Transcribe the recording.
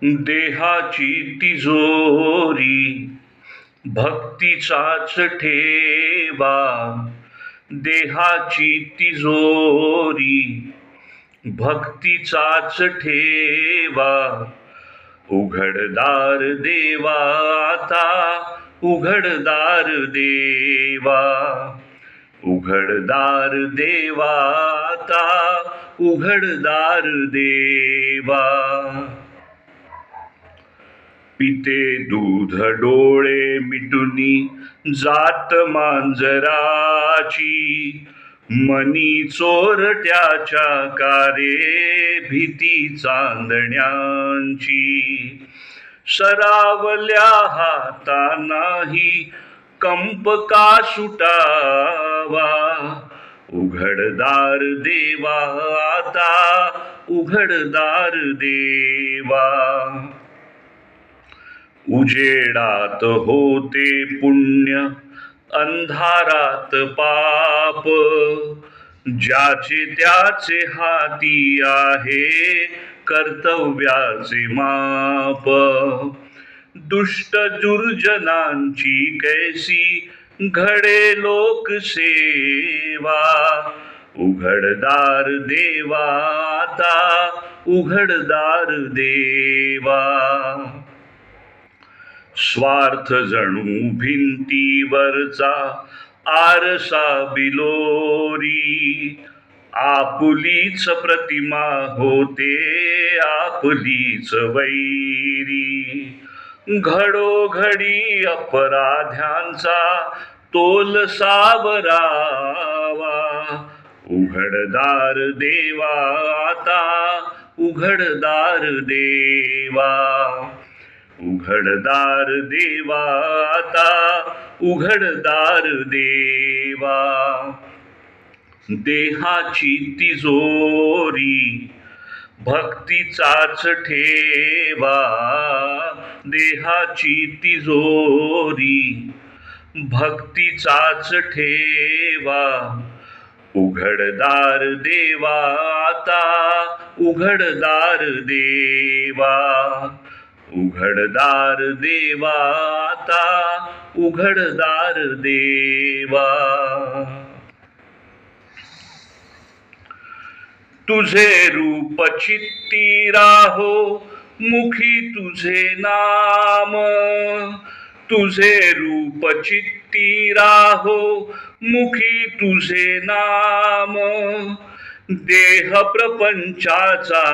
देहाची तिजोरी भक्तीचाच ठेवा. देहाची तिजोरी भक्तीचाच ठेवा. उघडदार देवा आता, उघडदार देवा. उघडदार देवा आता, उघडदार देवा. पिते दूध डोळे मिटुनी जात मांजराची. मनी चोरट्याच्या कारे भीती चांदण्यांची. सरावल्या हातांनाही कंप का सुटावा. उघडदार देवा आता, उघडदार देवा. उजेडात होते पुण्य, अंधारात पाप. ज्याचे त्याचे हाती आहे कर्तव्याचे माप. दुष्ट दुर्जनांची कैसी घडे लोकसेवा. उघडदार देवा आता, उघडदार देवा. स्वार्थ जणू भिंतीवरचा आरसा बिलोरी. आपुलीच प्रतिमा होते आपलीच वैरी. घडोघडी अपराध्यांचा तोल सावरावा. उघडदार देवा आता, उघडदार देवा. उघडदार देवा आता, उघडदार देवा. देहाची तिजोरी भक्तीचाच ठेवा. देहाची तिजोरी भक्तीचाच ठेवा. उघडदार देवा आता, उघडदार देवा. उघडदार देवा आता, उघडदार देवा. तुझे रूप चित्ती राहो मुखी तुझे नाम. तुझे रूप चित्ती राहो मुखी तुझे नाम. देह प्रपंचाचा